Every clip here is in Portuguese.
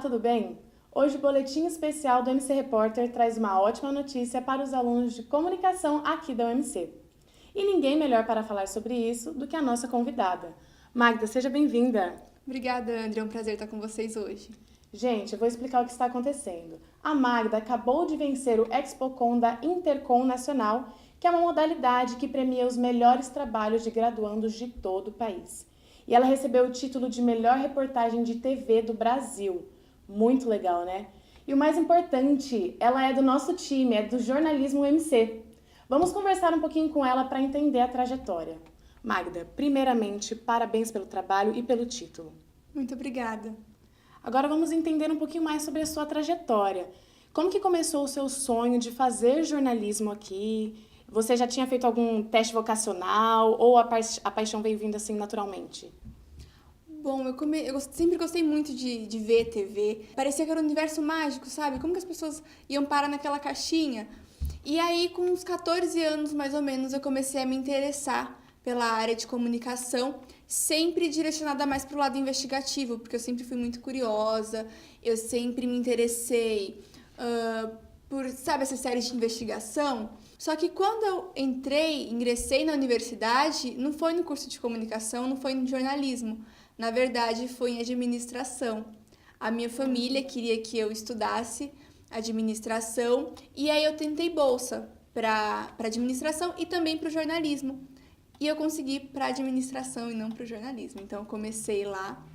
tudo bem? Hoje o boletim especial do MC Repórter traz uma ótima notícia para os alunos de comunicação aqui da UMC. E ninguém melhor para falar sobre isso do que a nossa convidada. Magda, seja bem-vinda! Obrigada, André. É um prazer estar com vocês hoje. Gente, eu vou explicar o que está acontecendo. A Magda acabou de vencer o ExpoCon da Intercom Nacional, que é uma modalidade que premia os melhores trabalhos de graduandos de todo o país. E ela recebeu o título de melhor reportagem de TV do Brasil. Muito legal, né? E o mais importante, ela é do nosso time, é do jornalismo UMC. Vamos conversar um pouquinho com ela para entender a trajetória. Magda, primeiramente, parabéns pelo trabalho e pelo título. Muito obrigada. Agora vamos entender um pouquinho mais sobre a sua trajetória. Como que começou o seu sonho de fazer jornalismo aqui? Você já tinha feito algum teste vocacional ou a paixão veio vindo assim naturalmente? Bom, eu sempre gostei muito de ver TV. Parecia que era um universo mágico, sabe? Como que as pessoas iam parar naquela caixinha? E aí, com uns 14 anos, mais ou menos, eu comecei a me interessar pela área de comunicação, sempre direcionada mais para o lado investigativo, porque eu sempre fui muito curiosa, eu sempre me interessei por, sabe, essas séries de investigação. Só que quando eu ingressei na universidade, não foi no curso de comunicação, não foi no jornalismo. Na verdade, foi em administração. A minha família queria que eu estudasse administração e aí eu tentei bolsa para administração e também para o jornalismo. E eu consegui para administração e não para o jornalismo. Então, eu comecei lá,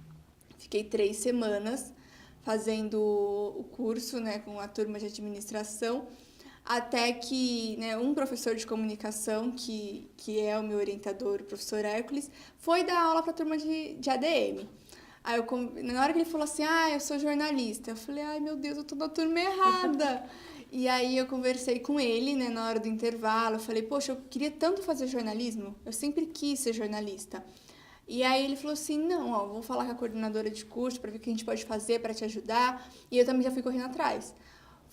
fiquei 3 semanas fazendo o curso, né, com a turma de administração, até que, né, um professor de comunicação, que é o meu orientador, o professor Hércules, foi dar aula para a turma de ADM. Aí, na hora que ele falou assim, eu sou jornalista, eu falei, ai, meu Deus, eu tô na turma errada. E aí eu conversei com ele, né, na hora do intervalo, eu falei, poxa, eu queria tanto fazer jornalismo, eu sempre quis ser jornalista. E aí ele falou assim, não, vou falar com a coordenadora de curso para ver o que a gente pode fazer para te ajudar. E eu também já fui correndo atrás.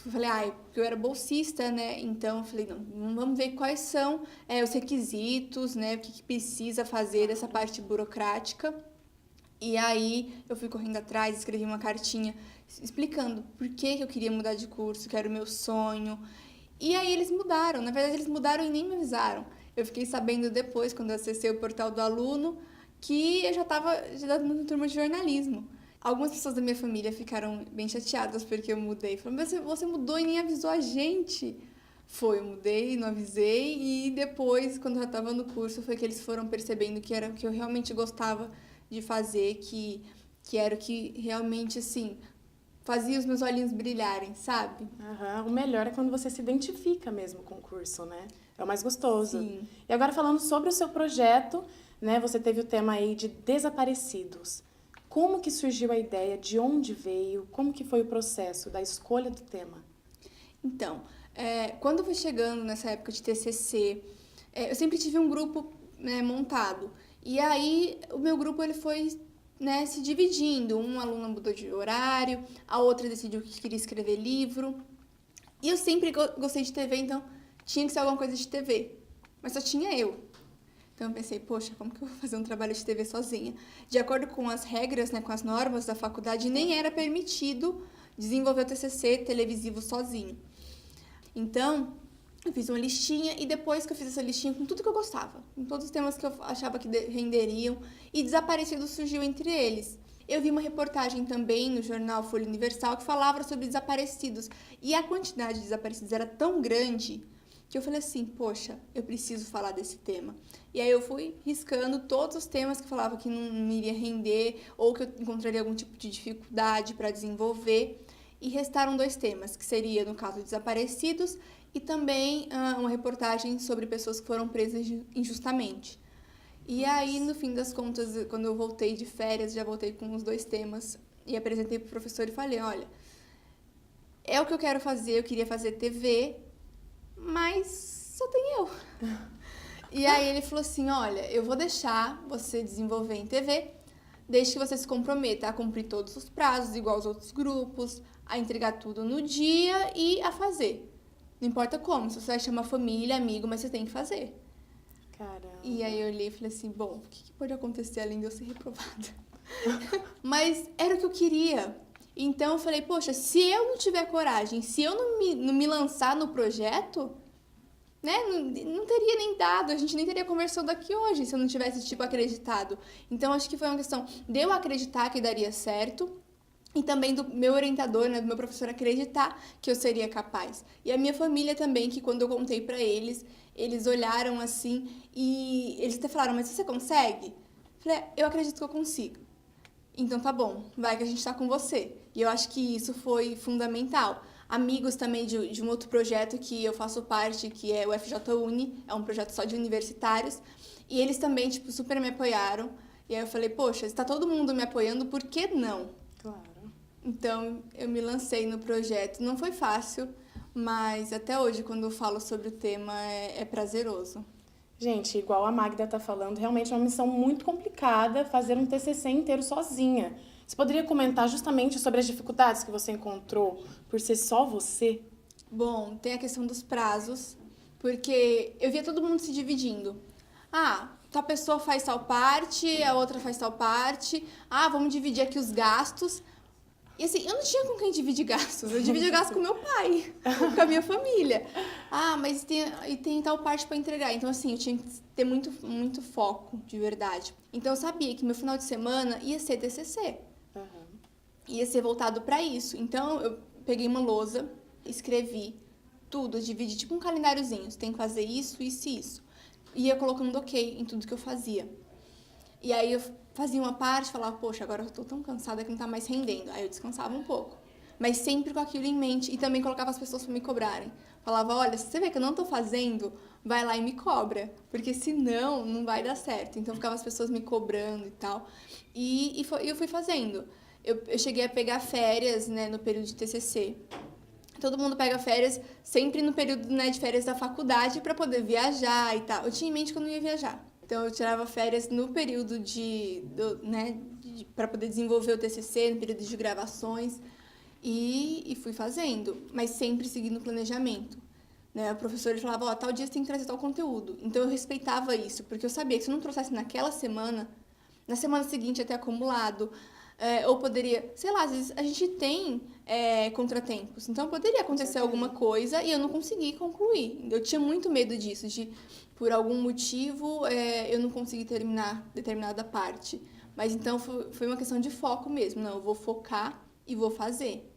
Eu falei, porque eu era bolsista, né, então eu falei, não, vamos ver quais são os requisitos, né, o que precisa fazer dessa parte burocrática. E aí eu fui correndo atrás, escrevi uma cartinha explicando por que eu queria mudar de curso, que era o meu sonho. E aí eles mudaram, na verdade eles mudaram e nem me avisaram. Eu fiquei sabendo depois, quando eu acessei o portal do aluno, que eu já estava na turma de jornalismo. Algumas pessoas da minha família ficaram bem chateadas porque eu mudei. Falaram, mas você mudou e nem avisou a gente. Foi, eu mudei, não avisei. E depois, quando eu já estava no curso, foi que eles foram percebendo que era o que eu realmente gostava de fazer, que era o que realmente, assim, fazia os meus olhinhos brilharem, sabe? O melhor é quando você se identifica mesmo com o curso, né? É o mais gostoso. Sim. E agora falando sobre o seu projeto, né? Você teve o tema aí de desaparecidos. Como que surgiu a ideia? De onde veio? Como que foi o processo da escolha do tema? Então, quando eu fui chegando nessa época de TCC, eu sempre tive um grupo, né, montado. E aí, o meu grupo ele foi, né, se dividindo. Um aluno mudou de horário, a outra decidiu que queria escrever livro. E eu sempre gostei de TV, então tinha que ser alguma coisa de TV. Mas só tinha eu. Então eu pensei, poxa, como que eu vou fazer um trabalho de TV sozinha? De acordo com as regras, né, com as normas da faculdade, nem era permitido desenvolver o TCC televisivo sozinho. Então, eu fiz uma listinha e depois que eu fiz essa listinha com tudo que eu gostava, com todos os temas que eu achava que renderiam, e Desaparecidos surgiu entre eles. Eu vi uma reportagem também no jornal Folha Universal que falava sobre desaparecidos. E a quantidade de desaparecidos era tão grande que eu falei assim, poxa, eu preciso falar desse tema. E aí eu fui riscando todos os temas que falava que não iria render ou que eu encontraria algum tipo de dificuldade para desenvolver. E restaram 2 temas, que seria, no caso, desaparecidos e também uma reportagem sobre pessoas que foram presas injustamente. E aí, no fim das contas, quando eu voltei de férias, já voltei com os 2 temas e apresentei para o professor e falei, olha, é o que eu quero fazer, eu queria fazer TV, mas só tem eu. E aí ele falou assim, olha, eu vou deixar você desenvolver em TV, desde que você se comprometa a cumprir todos os prazos, igual aos outros grupos, a entregar tudo no dia e a fazer. Não importa como, se você vai chamar família, amigo, mas você tem que fazer. Caramba. E aí eu olhei e falei assim, bom, o que pode acontecer além de eu ser reprovada? Mas era o que eu queria. Então eu falei, poxa, se eu não tiver coragem, se eu não me lançar no projeto, né, não teria nem dado, a gente nem teria conversado aqui hoje se eu não tivesse, tipo, acreditado. Então acho que foi uma questão de eu acreditar que daria certo e também do meu orientador, né, do meu professor acreditar que eu seria capaz. E a minha família também, que quando eu contei pra eles, eles olharam assim e eles até falaram, mas você consegue? Eu falei, eu acredito que eu consigo. Então tá bom, vai que a gente tá com você. E eu acho que isso foi fundamental. Amigos também de um outro projeto que eu faço parte, que é o FJ Uni, é um projeto só de universitários. E eles também, tipo, super me apoiaram. E aí eu falei, poxa, está todo mundo me apoiando, por que não? Claro. Então eu me lancei no projeto. Não foi fácil, mas até hoje, quando eu falo sobre o tema, é prazeroso. Gente, igual a Magda tá falando, realmente é uma missão muito complicada fazer um TCC inteiro sozinha. Você poderia comentar justamente sobre as dificuldades que você encontrou por ser só você? Bom, tem a questão dos prazos, porque eu via todo mundo se dividindo. Ah, tal pessoa faz tal parte, a outra faz tal parte. Ah, vamos dividir aqui os gastos. E assim, eu não tinha com quem dividir gastos. Eu dividia gastos com meu pai, com a minha família. Ah, mas tem tal parte para entregar. Então, assim, eu tinha que ter muito foco, de verdade. Então, eu sabia que meu final de semana ia ser TCC. Uhum. Ia ser voltado para isso. Então, eu peguei uma lousa, escrevi tudo, dividi tipo um calendáriozinho. Você tem que fazer isso, isso e isso. Ia colocando ok em tudo que eu fazia. E aí eu fazia uma parte, falava, poxa, agora eu tô tão cansada que não tá mais rendendo. Aí eu descansava um pouco. Mas sempre com aquilo em mente. E também colocava as pessoas para me cobrarem. Falava, olha, se você vê que eu não tô fazendo, vai lá e me cobra. Porque senão, não vai dar certo. Então ficava as pessoas me cobrando e tal. E eu fui fazendo. Eu cheguei a pegar férias, né, no período de TCC. Todo mundo pega férias sempre no período, né, de férias da faculdade para poder viajar e tal. Eu tinha em mente que eu não ia viajar. Então, eu tirava férias no período para poder desenvolver o TCC, no período de gravações, e fui fazendo, mas sempre seguindo o planejamento. Né? O professor falava, ó, tal dia você tem que trazer tal conteúdo. Então, eu respeitava isso, porque eu sabia que se eu não trouxesse naquela semana, na semana seguinte ia ter acumulado, ou poderia, sei lá, às vezes a gente tem contratempos, então poderia acontecer alguma coisa e eu não consegui concluir. Eu tinha muito medo disso, de por algum motivo eu não consegui terminar determinada parte. Mas então foi uma questão de foco mesmo, não, eu vou focar e vou fazer.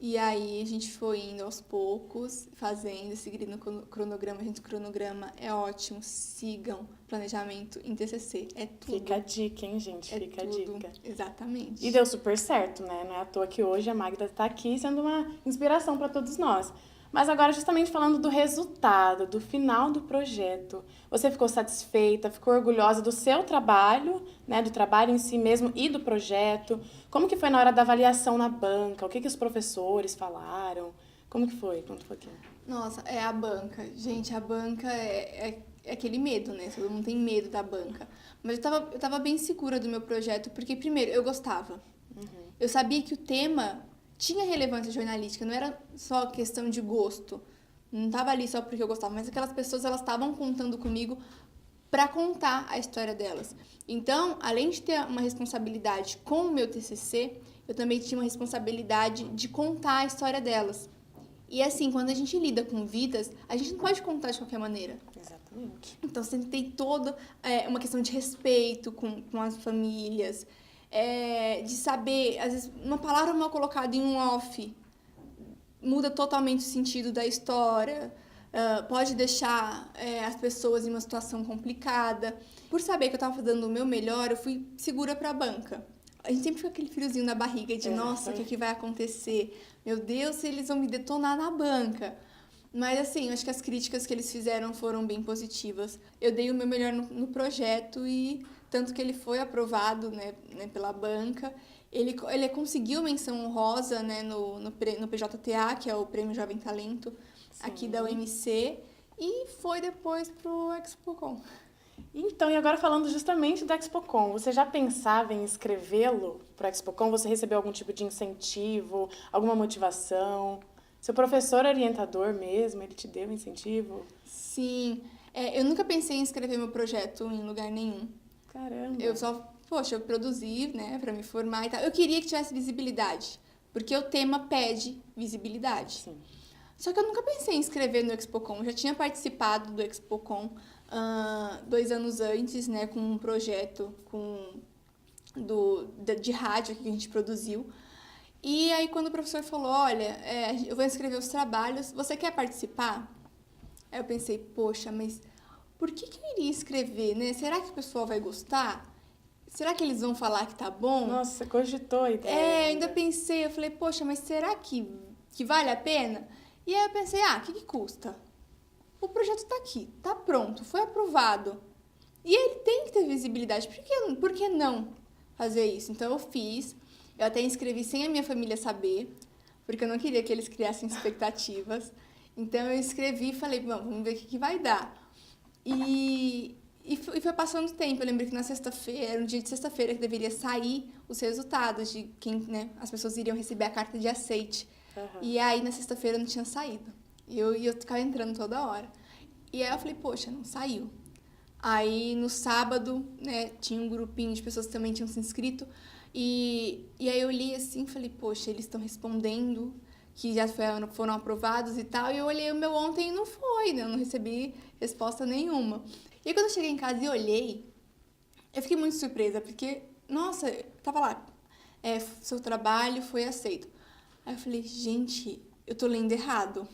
E aí a gente foi indo aos poucos, fazendo, seguindo o cronograma. Gente, o cronograma é ótimo. Sigam planejamento em TCC. É tudo. Fica a dica, hein, gente? Fica a dica. Exatamente. E deu super certo, né? Não é à toa que hoje a Magda está aqui sendo uma inspiração para todos nós. Mas agora, justamente falando do resultado, do final do projeto, você ficou satisfeita, ficou orgulhosa do seu trabalho, né, do trabalho em si mesmo e do projeto? Como que foi na hora da avaliação na banca? O que os professores falaram? Como que foi? Conta um pouquinho. Nossa, é a banca. Gente, a banca é aquele medo, né? Todo mundo tem medo da banca. Mas eu tava bem segura do meu projeto, porque, primeiro, eu gostava. Uhum. Eu sabia que o tema tinha relevância jornalística, não era só questão de gosto. Não estava ali só porque eu gostava, mas aquelas pessoas, elas estavam contando comigo para contar a história delas. Então, além de ter uma responsabilidade com o meu TCC, eu também tinha uma responsabilidade de contar a história delas. E assim, quando a gente lida com vidas, a gente não pode contar de qualquer maneira. Exatamente. Então, você tem toda uma questão de respeito com as famílias, de saber, às vezes, uma palavra mal colocada em um off muda totalmente o sentido da história, pode deixar as pessoas em uma situação complicada. Por saber que eu estava dando o meu melhor, eu fui segura para a banca. A gente sempre fica aquele friozinho na barriga de, nossa, o que vai acontecer? Meu Deus, se eles vão me detonar na banca. Mas, assim, eu acho que as críticas que eles fizeram foram bem positivas. Eu dei o meu melhor no projeto e tanto que ele foi aprovado, né, pela banca. Ele conseguiu menção honrosa, né, no PJTA, que é o Prêmio Jovem Talento, aqui da UMC, e foi depois pro ExpoCon. Então, e agora falando justamente do ExpoCon, você já pensava em escrevê-lo para o ExpoCon? Você recebeu algum tipo de incentivo, alguma motivação? Seu professor orientador mesmo, ele te deu incentivo? Sim, eu nunca pensei em escrever meu projeto em lugar nenhum. Caramba! Eu só, eu produzi, né, para me formar e tal. Eu queria que tivesse visibilidade, porque o tema pede visibilidade. Sim. Só que eu nunca pensei em escrever no ExpoCon. Eu já tinha participado do ExpoCon 2 anos antes, né, com um projeto de rádio que a gente produziu. E aí, quando o professor falou, olha, eu vou escrever os trabalhos, você quer participar? Aí eu pensei, poxa, mas por que eu iria escrever, né? Será que o pessoal vai gostar? Será que eles vão falar que tá bom? Nossa, você cogitou a ideia. Ainda pensei, eu falei, poxa, mas será que vale a pena? E aí eu pensei, o que custa? O projeto tá aqui, tá pronto, foi aprovado. E ele tem que ter visibilidade, por que não fazer isso? Então eu fiz, eu até inscrevi sem a minha família saber, porque eu não queria que eles criassem expectativas. Então eu escrevi e falei, vamos ver o que vai dar. E foi passando o tempo. Eu lembro que na sexta-feira, no dia de sexta-feira, que deveria sair os resultados de quem, né, as pessoas iriam receber a carta de aceite. Uhum. E aí, na sexta-feira, não tinha saído. E eu ficava entrando toda hora. E aí eu falei, poxa, não saiu. Aí, no sábado, né, tinha um grupinho de pessoas que também tinham se inscrito. E aí eu li assim, falei, poxa, eles estão respondendo que já foram aprovados e tal. E eu olhei o meu ontem e não foi, né? Eu não recebi resposta nenhuma. E aí, quando eu cheguei em casa e olhei, eu fiquei muito surpresa, porque, nossa, tava lá, seu trabalho foi aceito. Aí eu falei, gente, eu tô lendo errado.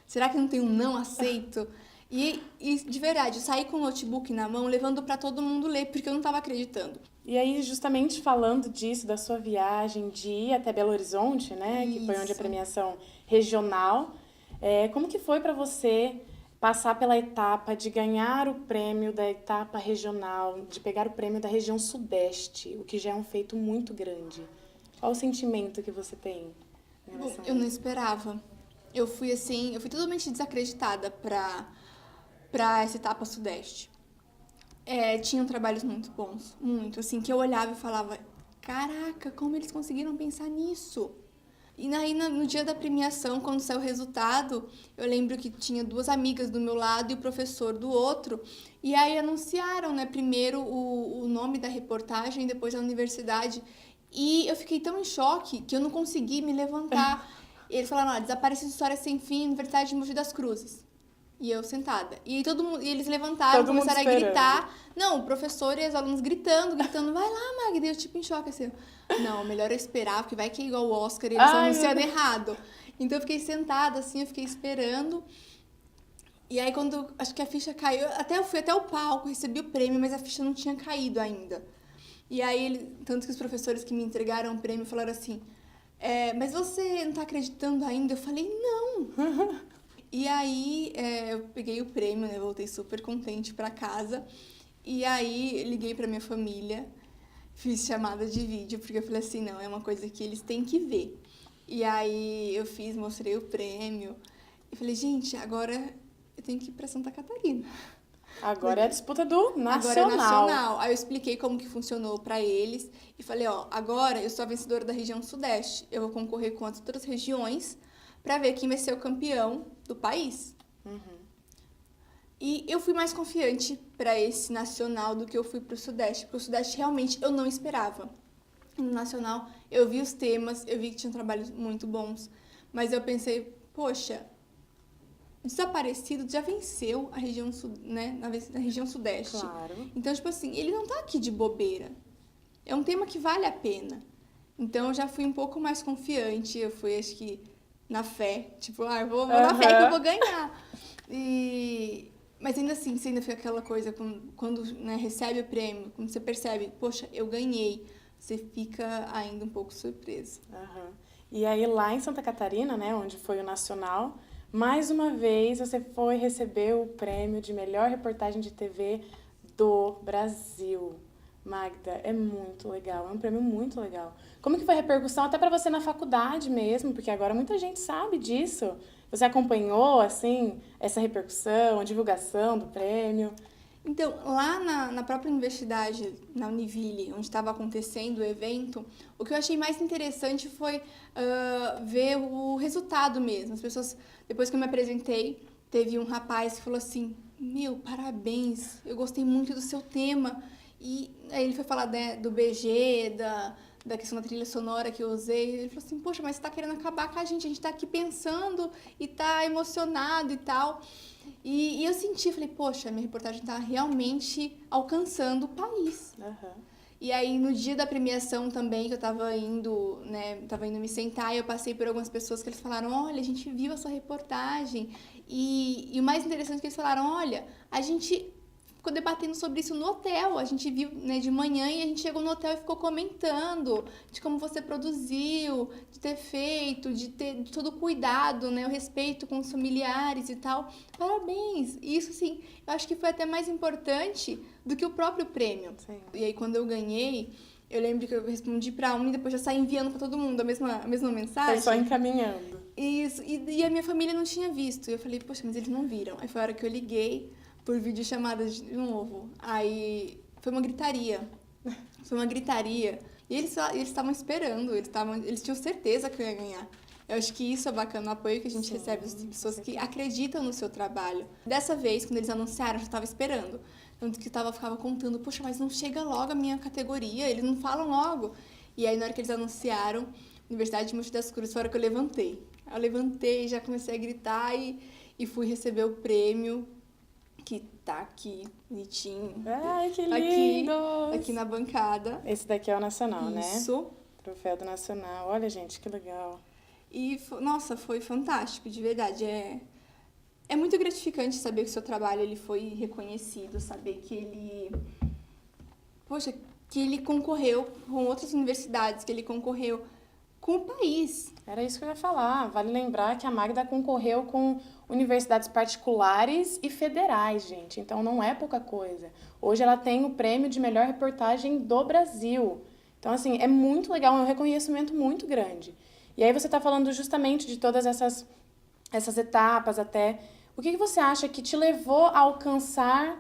Será que não tem um não aceito? E de verdade, eu saí com o notebook na mão, levando para todo mundo ler, porque eu não estava acreditando. E aí, justamente falando disso, da sua viagem de ir até Belo Horizonte, né? Isso. Que foi onde a premiação regional. Como que foi para você passar pela etapa de ganhar o prêmio da etapa regional, de pegar o prêmio da região Sudeste, o que já é um feito muito grande? Qual o sentimento que você tem em relação a Eu não isso? esperava. Eu fui totalmente desacreditada para essa etapa Sudeste. Tinham trabalhos muito bons, muito, assim, que eu olhava e falava, caraca, como eles conseguiram pensar nisso? E aí, no dia da premiação, quando saiu o resultado, eu lembro que tinha 2 amigas do meu lado e o professor do outro, e aí anunciaram, né, primeiro o nome da reportagem, depois a universidade, e eu fiquei tão em choque que eu não consegui me levantar. E eles falaram, Desaparecida História Sem Fim, Universidade de Mogi das Cruzes. E eu sentada. E todo mundo, e eles levantaram, começaram a gritar. Não, o professor e os alunos gritando, vai lá, Magda. E eu tipo em choque, assim. Não, melhor eu esperar, porque vai que é igual o Oscar e eles estão anunciando errado. Então eu fiquei sentada, assim, eu fiquei esperando. E aí quando, acho que a ficha caiu, eu fui até o palco, recebi o prêmio, mas a ficha não tinha caído ainda. E aí, tanto que os professores que me entregaram o prêmio falaram assim, mas você não tá acreditando ainda? Eu falei, não. E aí, eu peguei o prêmio, né? Voltei super contente pra casa. E aí, liguei pra minha família, fiz chamada de vídeo, porque eu falei assim, não, é uma coisa que eles têm que ver. E aí, mostrei o prêmio. E falei, gente, agora eu tenho que ir pra Santa Catarina. Agora é a disputa do nacional. Agora é nacional. Aí eu expliquei como que funcionou pra eles. E falei, agora eu sou a vencedora da região Sudeste. Eu vou concorrer com as outras regiões pra ver quem vai ser o campeão do país. Uhum. E eu fui mais confiante para esse nacional do que eu fui para o Sudeste. Para o Sudeste, realmente, eu não esperava. No nacional, eu vi os temas, eu vi que tinham trabalhos muito bons. Mas eu pensei, poxa, Desaparecido já venceu a região, né, na região Sudeste. Claro. Então, tipo assim, ele não tá aqui de bobeira. É um tema que vale a pena. Então, eu já fui um pouco mais confiante. Eu fui, acho que, na fé. Tipo, eu vou na fé que eu vou ganhar. Mas ainda assim, você ainda fica aquela coisa, quando né, recebe o prêmio, quando você percebe, poxa, eu ganhei, você fica ainda um pouco surpreso. Uhum. E aí, lá em Santa Catarina, né, onde foi o Nacional, mais uma vez você foi receber o prêmio de melhor reportagem de TV do Brasil. Magda, é muito legal, é um prêmio muito legal. Como que foi a repercussão até para você na faculdade mesmo? Porque agora muita gente sabe disso. Você acompanhou, assim, essa repercussão, a divulgação do prêmio? Então, lá na própria universidade, na Univille, onde estava acontecendo o evento, o que eu achei mais interessante foi ver o resultado mesmo. As pessoas, depois que eu me apresentei, teve um rapaz que falou assim, parabéns, eu gostei muito do seu tema. E aí ele foi falar, né, do BG, da questão da trilha sonora que eu usei. Ele falou assim, poxa, mas você tá querendo acabar com a gente tá aqui pensando e tá emocionado e tal. E eu senti, falei, poxa, minha reportagem tá realmente alcançando o país. E aí, no dia da premiação também, que eu tava indo me sentar, e eu passei por algumas pessoas que eles falaram, olha, a gente viu a sua reportagem. E o mais interessante é que eles falaram, olha, a gente ficou debatendo sobre isso no hotel. A gente viu, né, de manhã e a gente chegou no hotel e ficou comentando de como você produziu, de ter feito, de todo o cuidado, né, o respeito com os familiares e tal. Parabéns! E isso, assim, eu acho que foi até mais importante do que o próprio prêmio. Sim. E aí, quando eu ganhei, eu lembro que eu respondi pra um e depois já saí enviando pra todo mundo a mesma mensagem. Foi só encaminhando. Isso, e a minha família não tinha visto. E eu falei, poxa, mas eles não viram. Aí foi a hora que eu liguei por videochamada de novo. Aí foi uma gritaria. E eles estavam esperando, eles tinham certeza que eu ia ganhar. Eu acho que isso é bacana, o apoio que a gente recebe das pessoas que acreditam no seu trabalho. Dessa vez, quando eles anunciaram, eu já estava esperando. Tanto que eu ficava contando, poxa, mas não chega logo a minha categoria, eles não falam logo. E aí, na hora que eles anunciaram, Universidade de Mogi das Cruzes, foi a hora que eu levantei. Eu levantei, já comecei a gritar e fui receber o prêmio, que tá aqui, bonitinho. Ai, que lindo! Aqui na bancada. Esse daqui é o nacional, né? Isso. Troféu do Nacional. Olha, gente, que legal. E, nossa, foi fantástico, de verdade. É muito gratificante saber que o seu trabalho ele foi reconhecido, saber que ele concorreu com outras universidades, que ele concorreu com o país. Era isso que eu ia falar. Vale lembrar que a Magda concorreu com universidades particulares e federais, gente. Então, não é pouca coisa. Hoje ela tem o prêmio de melhor reportagem do Brasil. Então, assim, é muito legal, é um reconhecimento muito grande. E aí você está falando justamente de todas essas etapas até. O que você acha que te levou a alcançar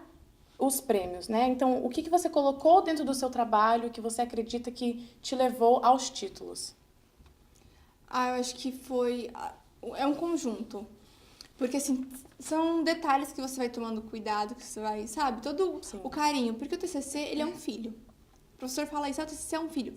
os prêmios, né? Então, o que você colocou dentro do seu trabalho que você acredita que te levou aos títulos? Eu acho que é um conjunto. Porque, assim, são detalhes que você vai tomando cuidado, que você vai, sabe? Todo o carinho. Porque o TCC, ele é um filho. O professor fala isso, o TCC é um filho.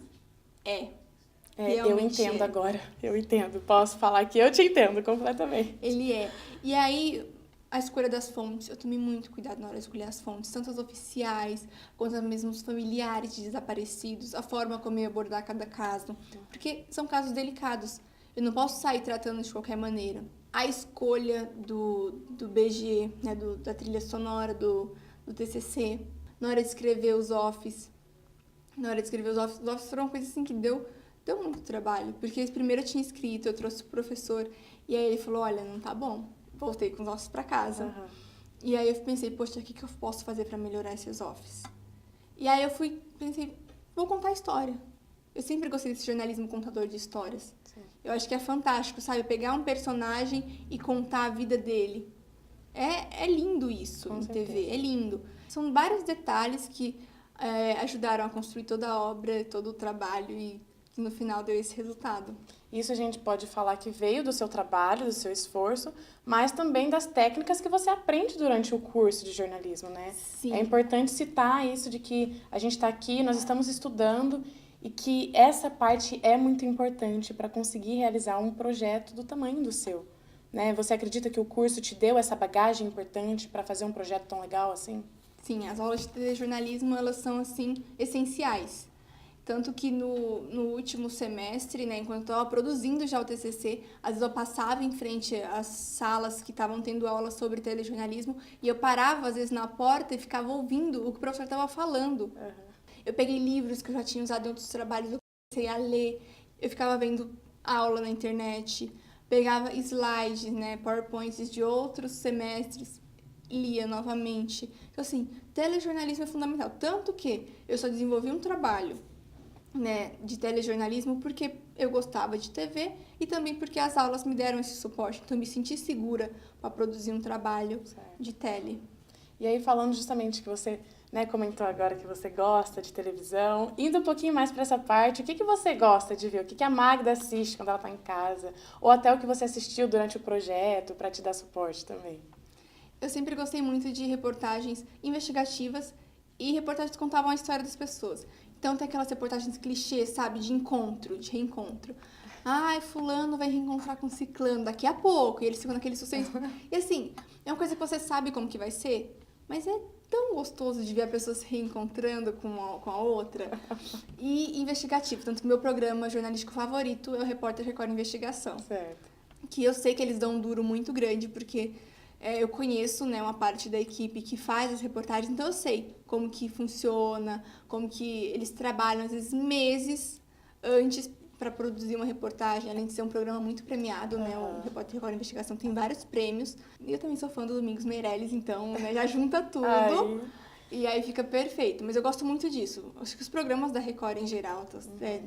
Eu entendo agora. Eu entendo. Posso falar que eu te entendo completamente. Ele é. E aí, a escolha das fontes. Eu tomei muito cuidado na hora de escolher as fontes. Tanto as oficiais, quanto mesmo os familiares de desaparecidos. A forma como eu ia abordar cada caso. Porque são casos delicados. Eu não posso sair tratando de qualquer maneira. A escolha do BG, né, da trilha sonora do TCC. Na hora de escrever os offs. Os offs foram uma coisa assim que deu muito trabalho. Porque primeiro eu tinha escrito, eu trouxe o professor. E aí ele falou, olha, não tá bom. Voltei com os offs pra casa. E aí eu pensei, poxa, o que eu posso fazer pra melhorar esses offs? E aí eu pensei, vou contar a história. Eu sempre gostei desse jornalismo contador de histórias. Sim. Eu acho que é fantástico, sabe? Pegar um personagem e contar a vida dele. É lindo isso em TV, é lindo. São vários detalhes que ajudaram a construir toda a obra, todo o trabalho e que no final deu esse resultado. Isso a gente pode falar que veio do seu trabalho, do seu esforço, mas também das técnicas que você aprende durante o curso de jornalismo, né? Sim. É importante citar isso de que a gente está aqui, nós estamos estudando e que essa parte é muito importante para conseguir realizar um projeto do tamanho do seu, né? Você acredita que o curso te deu essa bagagem importante para fazer um projeto tão legal assim? Sim, as aulas de telejornalismo, elas são, assim, essenciais. Tanto que no último semestre, né, enquanto eu estava produzindo já o TCC, às vezes eu passava em frente às salas que estavam tendo aula sobre telejornalismo e eu parava, às vezes, na porta e ficava ouvindo o que o professor estava falando. Eu peguei livros que eu já tinha usado em outros trabalhos, eu comecei a ler, eu ficava vendo aula na internet, pegava slides, né, PowerPoints de outros semestres, lia novamente. Então, assim, telejornalismo é fundamental. Tanto que eu só desenvolvi um trabalho, né, de telejornalismo porque eu gostava de TV e também porque as aulas me deram esse suporte. Então, eu me senti segura para produzir um trabalho de tele. E aí, falando justamente que você, né, comentou agora que você gosta de televisão, indo um pouquinho mais para essa parte, o que você gosta de ver? O que a Magda assiste quando ela está em casa? Ou até o que você assistiu durante o projeto para te dar suporte também? Eu sempre gostei muito de reportagens investigativas e reportagens que contavam a história das pessoas. Então tem aquelas reportagens clichês, sabe? De encontro, de reencontro. Ai, fulano vai reencontrar com ciclano daqui a pouco. E eles ficam naquele suspense. E assim, é uma coisa que você sabe como que vai ser, mas é tão gostoso de ver a pessoa se reencontrando com a outra. E investigativo. Tanto que meu programa jornalístico favorito é o Repórter Record Investigação. Certo. Que eu sei que eles dão um duro muito grande, porque eu conheço, né, uma parte da equipe que faz as reportagens, então eu sei como que funciona, como que eles trabalham, às vezes, meses antes para produzir uma reportagem, além de ser um programa muito premiado, né, o Repórter Record Investigação tem vários prêmios, e eu também sou fã do Domingos Meirelles, então, né, já junta tudo. Ai. E aí fica perfeito, mas eu gosto muito disso. Acho que os programas da Record em geral, né,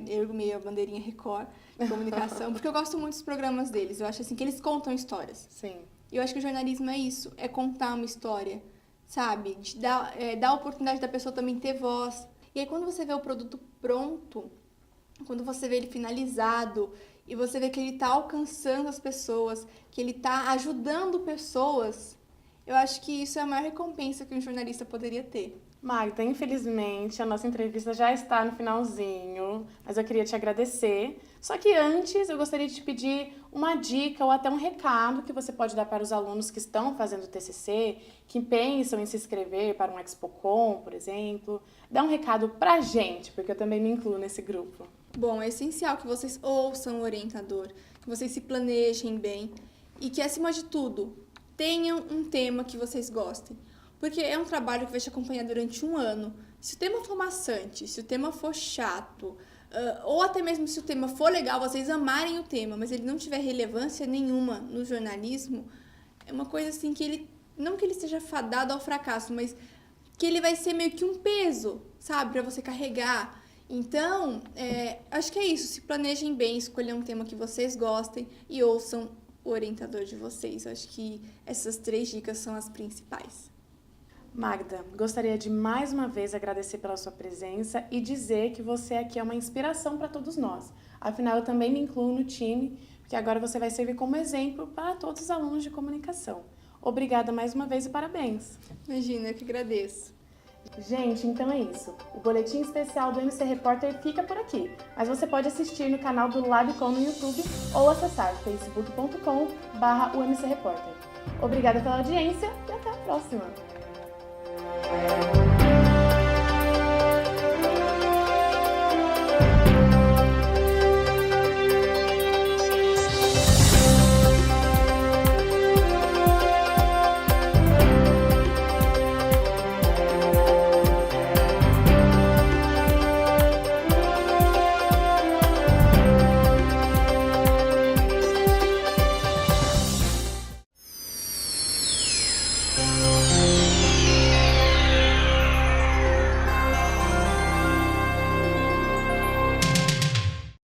eu meio a bandeirinha Record de comunicação, porque eu gosto muito dos programas deles, eu acho assim que eles contam histórias. Sim. E eu acho que o jornalismo é isso, é contar uma história, sabe? De dar a oportunidade da pessoa também ter voz. E aí quando você vê o produto pronto, quando você vê ele finalizado, e você vê que ele está alcançando as pessoas, que ele está ajudando pessoas, eu acho que isso é a maior recompensa que um jornalista poderia ter. Magda, infelizmente, a nossa entrevista já está no finalzinho, mas eu queria te agradecer. Só que antes, eu gostaria de te pedir uma dica ou até um recado que você pode dar para os alunos que estão fazendo o TCC, que pensam em se inscrever para um ExpoCon, por exemplo. Dá um recado para a gente, porque eu também me incluo nesse grupo. Bom, é essencial que vocês ouçam o orientador, que vocês se planejem bem e que, acima de tudo, tenham um tema que vocês gostem. Porque é um trabalho que vai te acompanhar durante um ano. Se o tema for maçante, se o tema for chato, ou até mesmo se o tema for legal, vocês amarem o tema, mas ele não tiver relevância nenhuma no jornalismo, é uma coisa assim que ele, não que ele esteja fadado ao fracasso, mas que ele vai ser meio que um peso, sabe, para você carregar. Então, acho que é isso. Se planejem bem, escolham um tema que vocês gostem e ouçam o orientador de vocês. Acho que essas 3 dicas são as principais. Magda, gostaria de mais uma vez agradecer pela sua presença e dizer que você aqui é uma inspiração para todos nós. Afinal, eu também me incluo no time, porque agora você vai servir como exemplo para todos os alunos de comunicação. Obrigada mais uma vez e parabéns! Imagina, eu que agradeço. Gente, então é isso. O boletim especial do MC Repórter fica por aqui, mas você pode assistir no canal do Labcom no YouTube ou acessar facebook.com/UMC Repórter. Obrigada pela audiência e até a próxima!